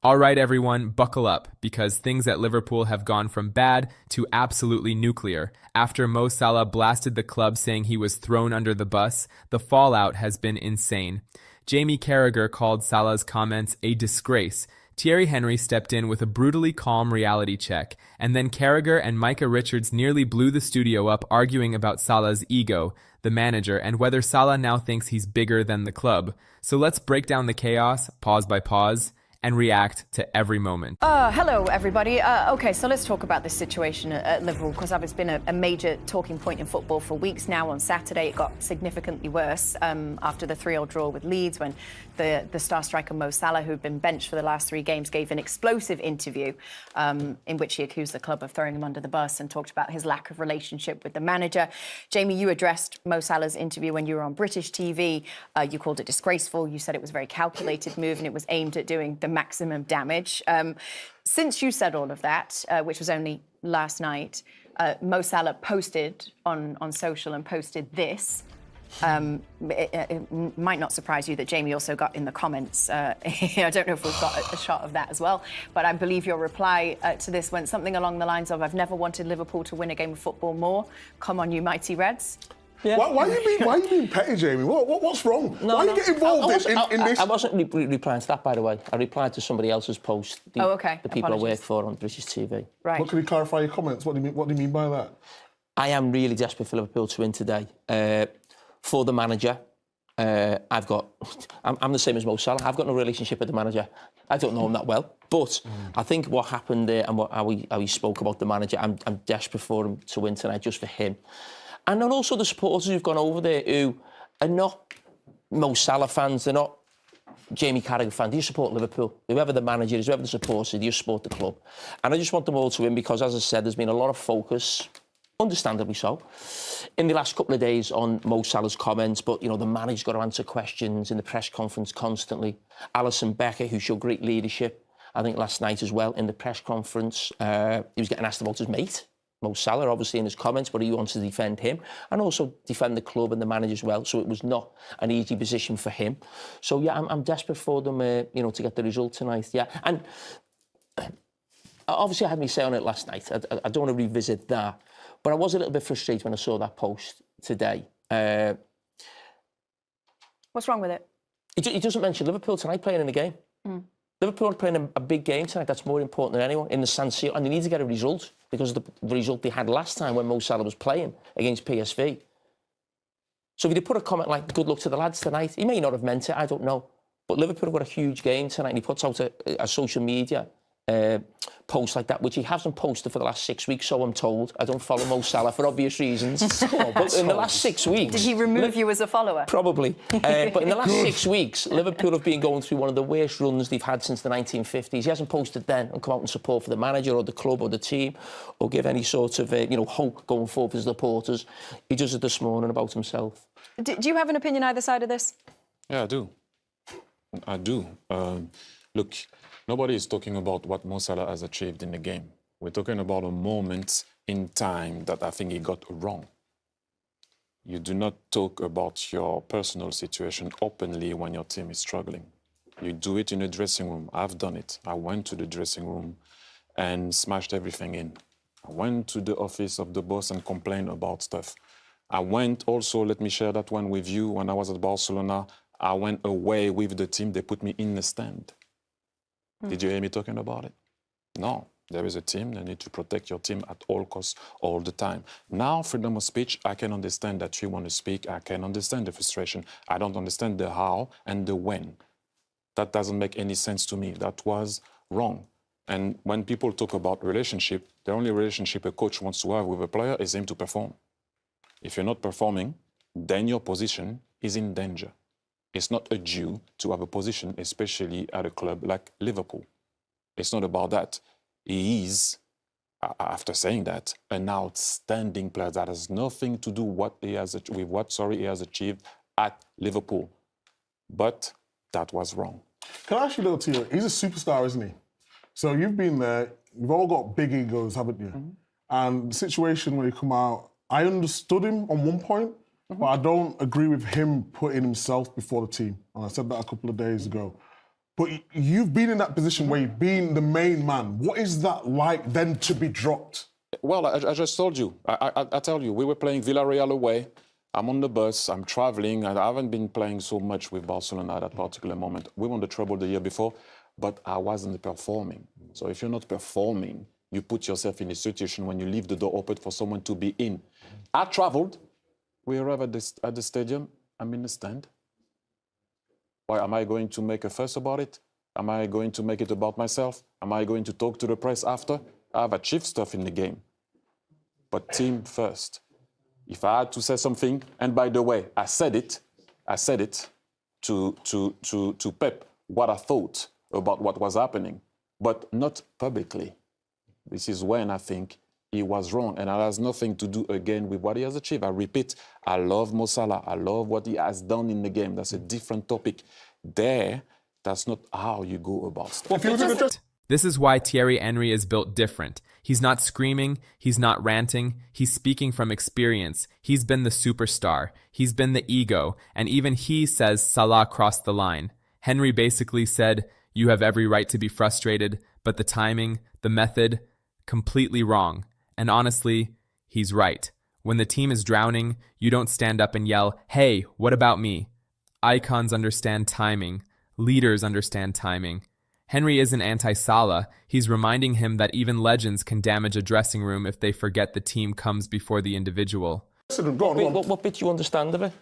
All right, everyone, buckle up, because things at Liverpool have gone from bad to absolutely nuclear. After Mo Salah blasted the club saying he was thrown under the bus, the fallout has been insane. Jamie Carragher called Salah's comments a disgrace. Thierry Henry stepped in with a brutally calm reality check, and then Carragher and Micah Richards nearly blew the studio up arguing about Salah's ego, the manager, and whether Salah now thinks he's bigger than the club. So let's break down the chaos, pause by pause, and react to every moment. Hello, everybody. Okay, so let's talk about this situation at Liverpool, because it's been a major talking point in football for weeks now. On Saturday, it got significantly worse after the 3-3 draw with Leeds, when the star striker Mo Salah, who'd been benched for the last 3 games, gave an explosive interview in which he accused the club of throwing him under the bus and talked about his lack of relationship with the manager. Jamie, you addressed Mo Salah's interview when you were on British TV. You called it disgraceful. You said it was a very calculated move and it was aimed at doing the maximum damage. Since you said all of that, which was only last night, Mo Salah posted on social and posted this. It might not surprise you that Jamie also got in the comments. I don't know if we've got a shot of that as well, but I believe your reply to this went something along the lines of, "I've never wanted Liverpool to win a game of football more. Come on, you mighty Reds." Yeah. Why are you being petty, Jamie? What's wrong? Why are you getting involved in this? I wasn't replying to that, by the way. I replied to somebody else's post. The people I work for on British TV. Right. What can you clarify your comments? What do you mean by that? I am really desperate for Liverpool to win today. For the manager, I'm the same as Mo Salah. I've got no relationship with the manager. I don't know him that well. But I think what happened there and how he spoke about the manager, I'm desperate for him to win tonight, just for him. And then also the supporters who've gone over there who are not Mo Salah fans, they're not Jamie Carragher fans, they support Liverpool. Whoever the manager is, whoever the supporter is, they support the club. And I just want them all to win because, as I said, there's been a lot of focus, understandably so, in the last couple of days on Mo Salah's comments. But, you know, the manager's got to answer questions in the press conference constantly. Alisson Becker, who showed great leadership, I think, last night as well, in the press conference. He was getting asked about his mate, Mo Salah, obviously, in his comments, but he wants to defend him and also defend the club and the manager as well. So it was not an easy position for him. So, yeah, I'm desperate for them, to get the result tonight, yeah. And obviously I had me say on it last night. I don't want to revisit that. But I was a little bit frustrated when I saw that post today. What's wrong with it? He doesn't mention Liverpool tonight playing in the game. Liverpool are playing a big game tonight. That's more important than anyone in the San Siro, and they need to get a result because of the result they had last time when Mo Salah was playing against PSV. So if he put a comment like, "Good luck to the lads tonight," he may not have meant it, I don't know. But Liverpool have got a huge game tonight, and he puts out a social media post like that, which he hasn't posted for the last 6 weeks, so I'm told. I don't follow Mo Salah for obvious reasons. But in the last 6 weeks... Did he remove you as a follower? Probably. But in the last 6 weeks, Liverpool have been going through one of the worst runs they've had since the 1950s. He hasn't posted then and come out in support for the manager or the club or the team or give any sort of, hope going forward for his supporters. He does it this morning about himself. Do you have an opinion either side of this? Yeah, I do. Look, nobody is talking about what Mo Salah has achieved in the game. We're talking about a moment in time that I think he got wrong. You do not talk about your personal situation openly when your team is struggling. You do it in a dressing room. I've done it. I went to the dressing room and smashed everything in. I went to the office of the boss and complained about stuff. I went also, let me share that one with you, when I was at Barcelona, I went away with the team. They put me in the stand. Did you hear me talking about it? No. There is a team. They need to protect your team at all costs, all the time. Now, freedom of speech, I can understand that you want to speak. I can understand the frustration. I don't understand the how and the when. That doesn't make any sense to me. That was wrong. And when people talk about relationship, the only relationship a coach wants to have with a player is him to perform. If you're not performing, then your position is in danger. It's not a due to have a position, especially at a club like Liverpool. It's not about that. He is, after saying that, an outstanding player that has nothing to do with what he has achieved at Liverpool. But that was wrong. Can I ask you a little, Tia? He's a superstar, isn't he? So you've been there. You've all got big egos, haven't you? And the situation where you come out, I understood him on one point, but I don't agree with him putting himself before the team. And I said that a couple of days ago. But you've been in that position where you've been the main man. What is that like then to be dropped? Well, I just told you. I tell you, we were playing Villarreal away. I'm on the bus, I'm traveling. I haven't been playing so much with Barcelona at that particular moment. We won the treble the year before, but I wasn't performing. So if you're not performing, you put yourself in a situation when you leave the door open for someone to be in. I traveled. We arrived at the stadium. I'm in the stand. Why am I going to make a fuss about it? Am I going to make it about myself? Am I going to talk to the press after? I've achieved stuff in the game. But team first. If I had to say something, and by the way, I said it to Pep, what I thought about what was happening, but not publicly. This is when I think he was wrong, and it has nothing to do again with what he has achieved. I repeat, I love Mo Salah. I love what he has done in the game. That's a different topic. That's not how you go about stuff. This is why Thierry Henry is built different. He's not screaming, he's not ranting, he's speaking from experience. He's been the superstar, he's been the ego, and even he says Salah crossed the line. Henry basically said, you have every right to be frustrated, but the timing, the method, completely wrong. And honestly, he's right. When the team is drowning, you don't stand up and yell, hey, what about me? Icons understand timing. Leaders understand timing. Henry isn't anti-Salah. He's reminding him that even legends can damage a dressing room if they forget the team comes before the individual. What bit do you understand of it?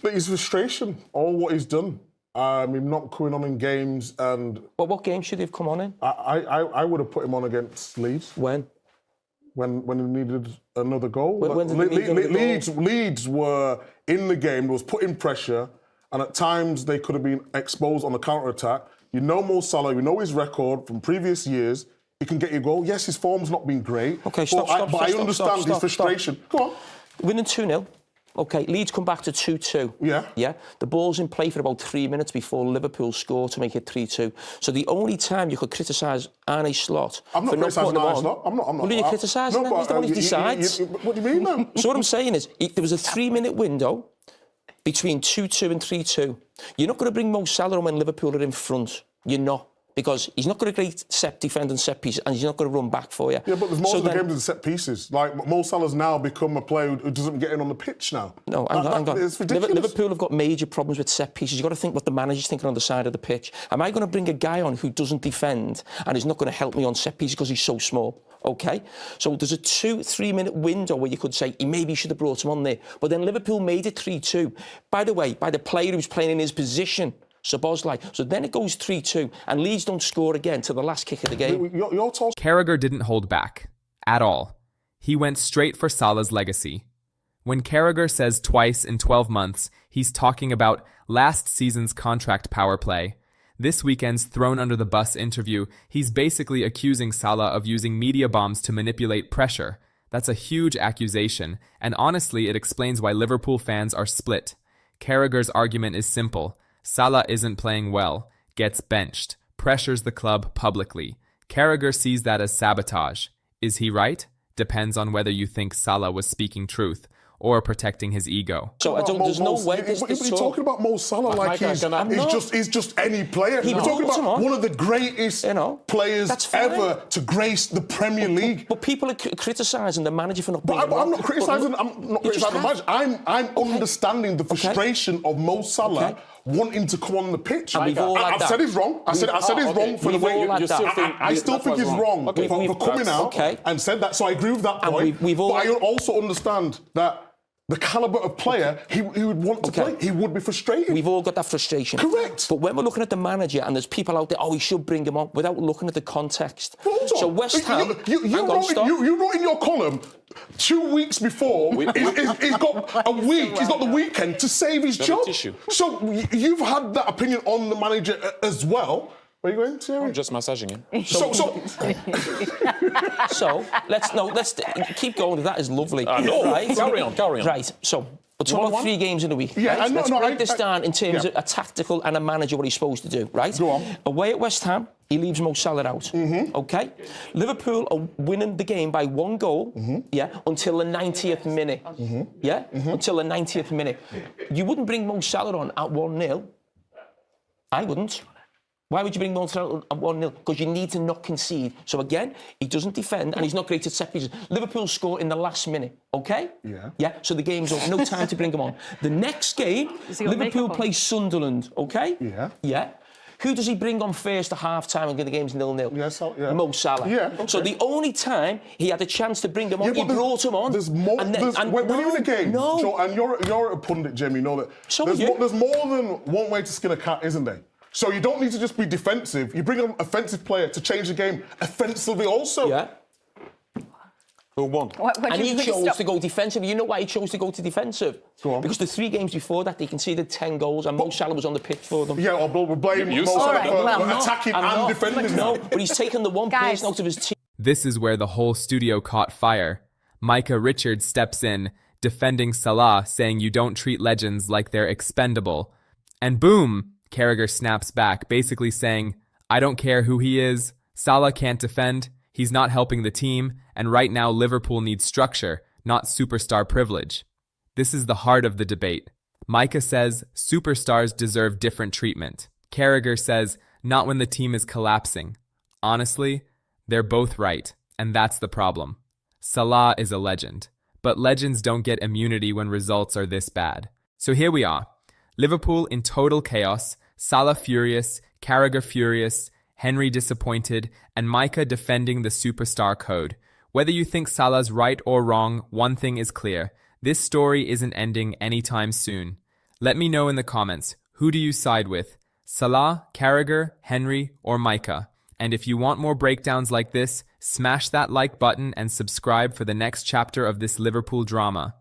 But his frustration, all what he's done. Him not coming on in games and... But what game should he have come on in? I would have put him on against Leeds. When? When he needed another goal. Leeds were in the game, there was putting pressure, and at times they could have been exposed on the counter-attack. You know Mo Salah, you know his record from previous years. He can get you a goal. Yes, his form's not been great. Okay, but I understand his frustration. Go on. Winning 2-0. Okay, Leeds come back to 2-2. Yeah. The ball's in play for about 3 minutes before Liverpool score to make it 3-2. So the only time you could criticise Arne Slot... I'm not criticising Arne Slot. I'm not. Well, you're criticising him. He's the one who decides. What do you mean, then? So what I'm saying is, there was a 3-minute window between 2-2 and 3-2. You're not going to bring Mo Salah on when Liverpool are in front. You're not. Because he's not got a great defending set piece, and he's not going to run back for you. Yeah, but there's most of the games in set pieces. Like, Mo Salah's now become a player who doesn't get in on the pitch now. No, hang on. It's ridiculous. Liverpool have got major problems with set pieces. You've got to think what the manager's thinking on the side of the pitch. Am I going to bring a guy on who doesn't defend and is not going to help me on set pieces because he's so small? OK? So there's a 2-3 minute window where you could say he maybe should have brought him on there. But then Liverpool made it 3-2. By the way, by the player who's playing in his position. So then it goes 3-2, and Leeds don't score again till the last kick of the game. Carragher didn't hold back. At all. He went straight for Salah's legacy. When Carragher says twice in 12 months, he's talking about last season's contract power play. This weekend's thrown under the bus interview, he's basically accusing Salah of using media bombs to manipulate pressure. That's a huge accusation, and honestly, it explains why Liverpool fans are split. Carragher's argument is simple. Salah isn't playing well, gets benched, pressures the club publicly. Carragher sees that as sabotage. Is he right? Depends on whether you think Salah was speaking truth or protecting his ego. So there's no way this you're talking about Mo Salah like he's just any player. We're talking about one of the greatest players ever to grace the Premier League. But people are criticising the manager for not being But I'm not criticising the manager. I'm understanding the frustration of Mo Salah wanting to come on the pitch. I've said he's wrong. I said he's wrong for the way I still think he's wrong for coming out and said that. So I agree with that point. But I also understand that the calibre of player he would want to play, he would be frustrated. We've all got that frustration. Correct. But when we're looking at the manager and there's people out there, he should bring him on, without looking at the context. So West Ham... You wrote in your column 2 weeks before, he's got a week, he's got the weekend to save his job. So you've had that opinion on the manager as well. Where are you going, Thierry? I'm just massaging him. So let's keep going. That is lovely. Right? Carry on. Right. So we're talking about 3 games in a week. Yeah, right? Let's break this down in terms of a tactical and a manager, what he's supposed to do. Right. Go on. Away at West Ham, he leaves Mo Salah out. Mm-hmm. Okay. Liverpool are winning the game by 1 goal. Mm-hmm. Yeah. Until the 90th minute. Mm-hmm. Yeah. Mm-hmm. Until the 90th minute. You wouldn't bring Mo Salah on at 1-0. I wouldn't. Why would you bring Mo Salah at 1-0? Because you need to not concede. So again, he doesn't defend and he's not great at set pieces. Liverpool score in the last minute, okay? Yeah. Yeah, so the game's over. No time to bring him on. The next game, Liverpool plays Sunderland, okay? Yeah. Yeah. Who does he bring on first at half-time when the game's 0-0? Yeah. Mo Salah. Yeah, okay. So the only time he had a chance to bring him on, he brought him on. There's more. When you're in a game, Joe, and you're a pundit, Jim, you know that there's more than one way to skin a cat, isn't there? So you don't need to just be defensive. You bring an offensive player to change the game offensively also. Yeah. Who won? And he chose to go defensive. You know why he chose to go to defensive? Go on. Because the 3 games before that, they conceded 10 goals and Mo Salah was on the pitch for them. Yeah, we're blaming Mo Salah for attacking and defending. No, but he's taken the one person out of his team. This is where the whole studio caught fire. Micah Richards steps in, defending Salah, saying you don't treat legends like they're expendable. And boom! Carragher snaps back, basically saying, I don't care who he is, Salah can't defend, he's not helping the team, and right now Liverpool needs structure, not superstar privilege. This is the heart of the debate. Micah says superstars deserve different treatment. Carragher says, not when the team is collapsing. Honestly, they're both right, and that's the problem. Salah is a legend, but legends don't get immunity when results are this bad. So here we are. Liverpool in total chaos, Salah furious, Carragher furious, Henry disappointed, and Micah defending the superstar code. Whether you think Salah's right or wrong, one thing is clear. This story isn't ending anytime soon. Let me know in the comments, who do you side with? Salah, Carragher, Henry, or Micah? And if you want more breakdowns like this, smash that like button and subscribe for the next chapter of this Liverpool drama.